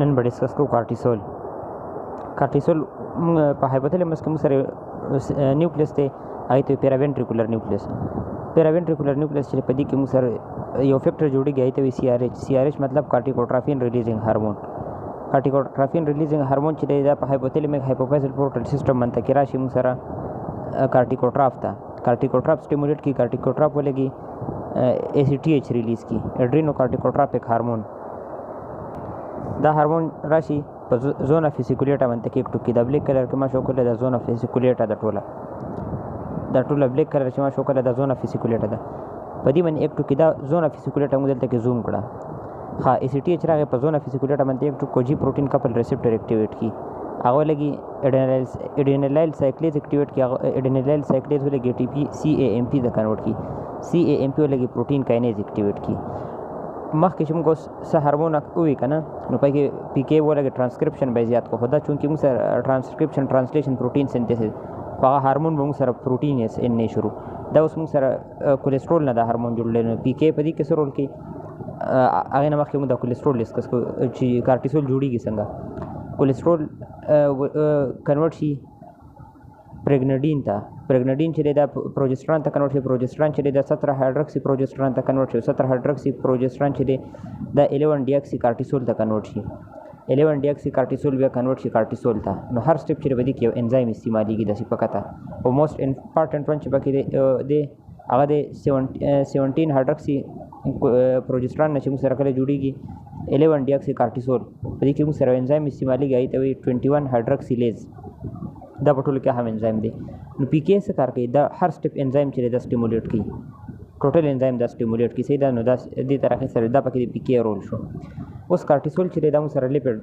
نن به ډسکس کوو کارټیسول په هایپوتلمس کې موږ سره نیوکلیس دی، هغې ته پیراوینټریکولر نیوکلیس چې په دې کې موږ سره یو فیکټر جوړېږي، هغې ته وایي سی آر ایچ مطلب کارټیکوټرافین ریلیزینګ هارمون. کارټیکوټرافین ریلیزینګ هارمون چې دی دا په هایپوتلمیک هایپوفیزل پورټل سیسټم منطقې راشي موږ سره کارټیکوټراف ته کارټیکوټراف سټیمولیټ کړي، کارټیکوټراف ولګي ACTH ریلیز کړي، اډرینو کارټیکوټرافیک هارمون. دا هارمون راشي په زون اف فیسیکولیټا منطقې کې ټوکي. دا بلیک کلر کې ما شو کړل د زون اف فیسیکولیټا د ټوله بلیک کلر چې ما شو کړل د زون اف فیسیکولیټا ده، په دې باندې یک ټوکي دا زون اف فیسیکولیټا موږ دلته کې زوم کړه. ها ACTH راغی په زون اف فیسیکولیټا باندې یک ټوکو جی پروټین کپل ریسپټر اکټیویټ کی، هغه لګي اډینایل سایکلیز اکټیویټ کی، هغه اډینایل سایکلیز ولګي ATP CAMP ته کنورټ کی، CAMP ولګي پروټین کاینیز اکټیویټ کی. مخکې چې موږ څه هارمون ووي که نه نو پکې PK ولګي ټرانسکرپشن به زیات کو، خو دا چونکې موږ سره ټرانسکرپشن ټرانسلیشن پروټین سنتیسس خو هغه هارمون به موږ سره پروټین ان نه شروع. دا اوس موږ سره کولیسټرول نه دا هارمون جوړلی، نو PK په دې کې څه رول کوي؟ هغې نه مخکې موږ د کولیسټرول ډسکس کوو چې کارټیسول جوړېږي څنګه. کولیسټرول کنورټ شي پریګنډین ته، پریګنډین چې دی دا پروجستران ته کنورټ شي، پروجستران چې دی دا 17 هایډروکسي پروجستران ته کنورټ شي، 17 هایډروکسي پروجستران چې دی دا 11 ډي اکسي کارټیسول ته کنورټ شي، 11 ډي اکسي کارټیسول بیا کنورټ شي کارټیسول ته. نو هر سټپ چې بدی کې یو انزایم استعمالېږي داسې پکته، او موسټ امپارټنټ ون چې پکې دی هغه د 17 هایډروکسي پروجستران نه چې موږ سره کله جوړېږي 11 ډي اکسي کارټیسول، په دې کې موږ سره انزایم استعمالېږي، هغې ته وایي 21 هایډروکسیلیز. دا په ټولو کې هم انزایم دی. نو PK څه کار کوي؟ دا هر سټپ انزایم چې دی دا سټیمولیټ کوي، ټوټل انزایم دا سټیمولیټ کوي. صحیح ده. نو دا دې طریقې سره دا پکې د PK رول شو. اوس کارټیسول چې دی دا موږ سره لیپډ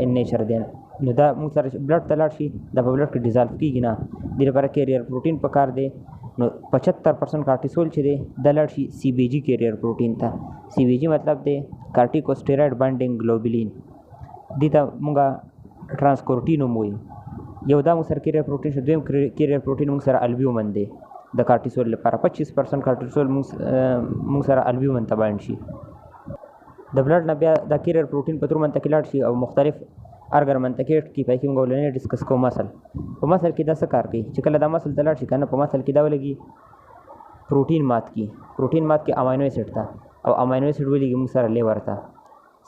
ان نیچر دی، نو دا موږ سره بلډ ته لاړ شي دا په بلډ کې ډیزالو کېږي نه، دې لپاره کیریر پروټین پکار دی. نو 75% کارټیسول چې دی دا لاړ شي CBG کیریر پروټین ته. CBG مطلب دی کارټیکوسټیراید بانډینګ ګلوبولین، دې ته موږ ټرانسکورټین هم وایو. یو دا موږ سره کیریر پروټین شو، دویم کیریر پروټین موږ سره البیومن دی د کارټیسول لپاره. 25% کارټیسول موږ سره البیومن ته بایند شي. د بلډ نه بیا دا کیریر پروټین په تور منطقې لاړ شي او مختلف ارګن منطقې کې پکې موږ ولنې ډسکس کوو. مسل په مسل کې دا څه کار کوي چې کله دا مسل ته لاړ شي که نه، په مسل کې دا ولګي پروټین مات کی امینو ایسډ ته، او امینو ایسډ ولګي موږ سره لیور ته.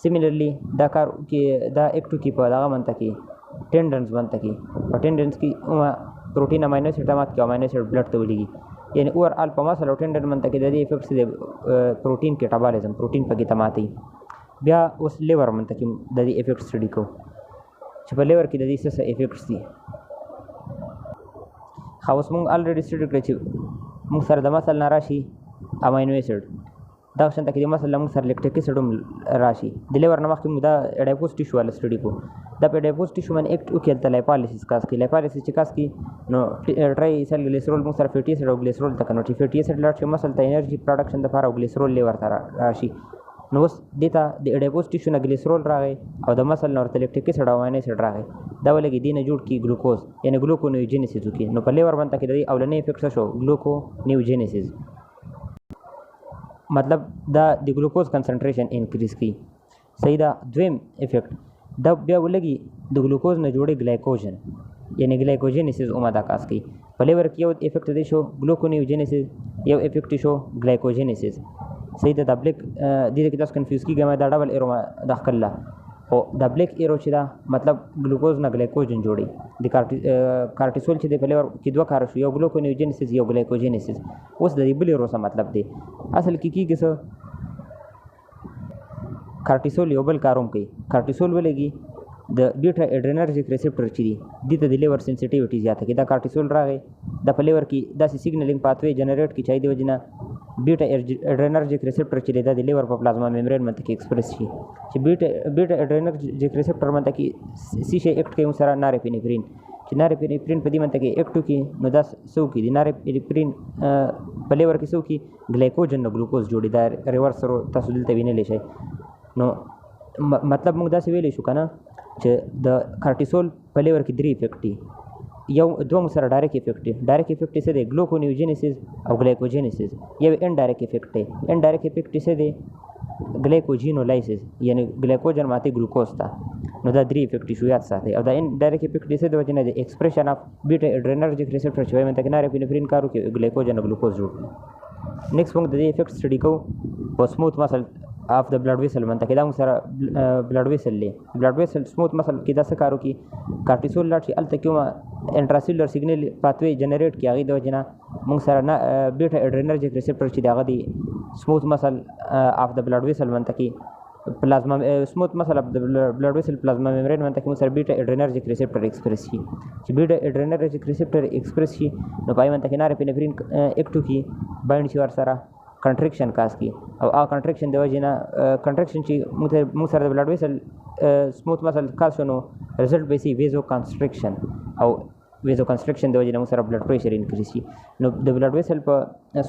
سیملرلی دا کار کې دا یک ټوکي په دغه منطقې ټینډنس منطقې په ټینډنس کې پروټین امینو ایسډ مات کی، امینو ایسډ بلډ ته ولګي. یعنی اوور آل په مسل او ټینډن منطقې د دې افیکټس د پروټین کیټابالیزم، پروټین پکې تماتي. بیا اوس لیور منطقې د دې افیکټ سټډي کوو چې په لیور کې د دې څه افیکټس دي. خو اوس موږ الریډي سټډي کړی چې موږ سره د مسل نه راشي امینو ایسډ، دغه شانته کې د مسل نه موږ سره لیکټیک ایسډ هم راشي. د لیور نه مخکې موږ دا اډیپوز ټیشو والا سټډي کوو. دا په اډیپوز ټیشو باندې ایکټ وکړي هلته لایپالیسیس کاس کوي. لایپالیسیس چې کاس کوي نو ټرای ایسایل ګلیسرول موږ سره فیټي ایسډ او ګلیسرول ته کنورټ شي. فیټي ایسډ لاړ شي مسل ته انرژي پروډکشن دپاره او ګلیسرول لیور ته راشي. نو اوس دې ته د اډیپوز ټیشو نه ګلیسرول راغی او د مسل نه ورته لیکټیک ایسډ او امینو ایسډ راغی. دا ولګي دې نه جوړ کړي ګلوکوز، یعنې ګلوکونیوجینیسیس وکړي. نو په لیور باندې کې د دې اولنی افیکټ څه شو؟ ګلوکونیوجینیسیس. مطلب دا د ګلوکوز کنسنټریشن انکریز کوي. صحیح ده. دویم افیکټ دا بیا ولګي د ګلوکوز نه جوړې ګلایکوجن، یعنې ګلایکوجینیسیس هم دا کاس کوي. په لیور کې یو افیکټ دی شو ګلوکونیوجینیسیس، یو افیکټ شو ګلایکوجینیسیس. صحیح ده. دا بلیک دې کې تاسو کنفیوز کېږئ، ما دا ډبل ایرو داخل لا، خو دا بلیک ایرو چې دا مطلب ګلوکوز نه ګلایکوجن جوړي. د کارټیسول چې د په لیور کې دوه کار شو، یو ګلوکونیوجینیسیس یو ګلایکوجینیسیس. اوس د دې بل ایرو څه مطلب دی؟ اصل کې کېږي څه؟ کارټیسول یو بل کار هم کوي. کارټیسول ولګي د بیټا اډرینرجیک ریسپټر چې دي دې ته د لیور سنسیټیویټي زیاته کوي. دا کارټیسول راغی دا په لیور کې داسې سیګنلینګ پاتوی جنریټ کړي چې د وجې نه بیټا اډرینرجیک ریسپټر چې دی دا د لیور په پلازما میمبرین منطقې ایکسپریس شي. چې بیټا اډرینرجیک ریسپټر منطقې څه شی ایکټ کوي سره نارپینیفرین، چې نارپینیفرین په دې منطقې ایکټ وکړي نو دا څه وکړي؟ د نارپینیفرین په لیور کې څه وکړي؟ ګلایکوجن نه ګلوکوز جوړي. دا ریورس تاسو دلته وینلی شئ. نو مطلب موږ داسې ویلی شو که نه چې د کارټیسول په لیور کې 3 افیکټ دي. یو دوه مو سره ډایرکټ افیکټ دی. ډایرکټ افیکټ څه دی؟ ګلوکونیوجینیسیس او ګلایکوجینیسیس. یو انډایرکټ افیکټ دی. انډایرکټ افیکټ څه دی؟ ग्लाइकोजिनोलाइसिस یعنی ګلایکوجن ماته ګلوکوز ته نو دا درې افیکټ شو یاد ساتئ او دا انډایرکټ افیکټ د څه د وجې نه د ایکسپریشن اف بیټا اډرینرجیک ریسپټر چې وایي منطقې نارفینفرین کار وکړي ګلایکوجن او ګلوکوز جوړ کړي. نیکسټ موږ د دې افیکټ سټډي کوو په سموث مسل اف د بلډ ویسل منطقې دا موږ سره بلډ ویسل دی بلډ ویسل سموث مسل کې دا څه کار وکړي کارټیسول لاړ شي هلته کومه انټراسیلولر سیګنل پاتوی جنریټ کړي هغې د وجې نه موږ سره بیټا اډرینرجیک ریسپټر چې د هغه د سموث مسل اف د بلډ ویسل منطقې پلازما سموث مسل اف د بلډ ویسل پلازما میمبرین منطقې موږ سره بیټا اډرینرجیک ریسپټر ایکسپریس شي چې بیټا اډرینرجیک ریسپټر ایکسپریس شي نو په هغې منطقې نارفینفرین اکټو کي بایند شي ورسره کنټریکشن کاس کی او هغه کنټریکشن د وجې نه کنټریکشن چې موږ سره د بلډ ویسل سموث مسل کاس شو نو رزلټ به شي ویزو کنسټرکشن او ویزو کنسټرکشن د وجې نه موږ سره بلډ پریشر انکریز شي نو د بلډ ویسل په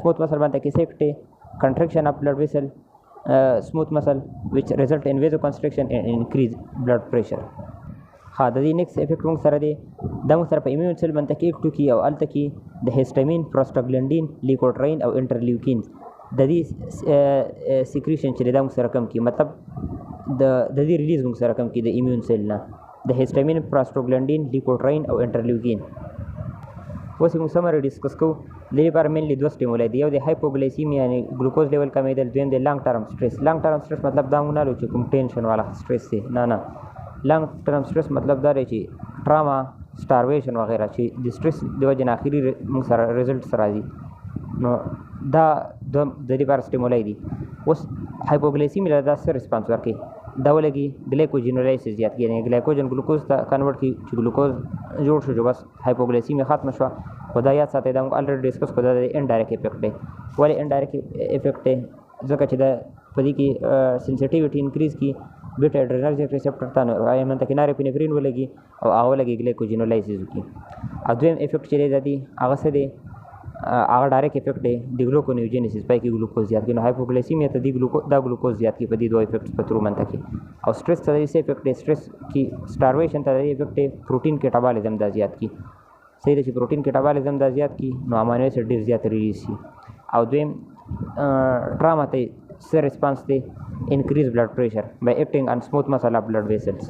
سموث مسل باندې کې سیکټې کنټریکشن اف بلډ ویسل smooth muscle which result in vasoconstriction and increase blood pressure. ها د دې نیکسټ افیکټ موږ سره دی دا موږ سره په ایمیون سیل باندې کې اکټو کی او الته کې د هیسټامین پروسټاګلینډین لیکوټراین او انټرلیوکین د دې سیکریشن چې دا موږ سره کم کی مطلب د دې ریلیز موږ سره کم کی د ایمیون سیل نه د هیسټامین پروسټاګلینډین لیکوټراین او انټرلیوکین. اوس موږ سمری ډسکس کوو د دې لپاره مینلی دوه سټیمولای دی یو د هایپوګلیسیمیا یعنی ګلوکوز لیول کمیدل دویم د لانګ ټرم سټریس لانګ ټرم سټریس مطلب دا مونږ نه لو چې کوم ټینشن والا سټریس دی نه لانګ ټرم سټریس مطلب دا دی چې ټراما سټارویشن وغیرہ چې د سټریس د وجې نه اخري موږ سره ریزلټس راځي نو دا د دې لپاره سټیمولای دی. اوس هایپوګلیسیمیا دا څه ریسپانس ورکوي دا ولګي ګلایکوجینولاایسس زیات کړي یعنی ګلایکوجن ګلوکوز ته کنورټ کړي چې ګلوکوز جوړ شو بس هایپوګلیسیمیا ختمه شوه خو دا یاد ساتئ دا موږ الریډي ډسکس کړو دا د انډایرکټ افیکټ دی. ولې انډایرکټ افیکټ دی ځکه چې دا په دې کې سنسټیویټي انکریز کړي بیټا اډرینرجیک ریسپټر ته نو هغې منطقې نارفینفرین ولګي او هغه ولګي ګلایکوجینولاایسس وکړي. او دویم افیکټ چې دی دا دی هغه څه دی هغه ډایرکټ افیکټ دی د ګلوکونیوجینیسس پای کې ګلوکوز زیات کړي نو هایپوګلیسیمیا ته دا ګلوکوز زیات کړي په دې دوه افیکټس په تھرو منطقې او سټریس ته داسې افیکټ دی سټریس کې سټارویشن ته داسې افیکټ دی پروټین کیټابالیزم دا زیات کړي صحیح ده چې پروټین کیټابالیزم دا زیات کړي نو امینو اسید ډېر زیات ریلیز شي. او دویم ټراما ته څه ریسپانس دی انکریز بلډ پریشر by acting on smooth muscle of blood vessels.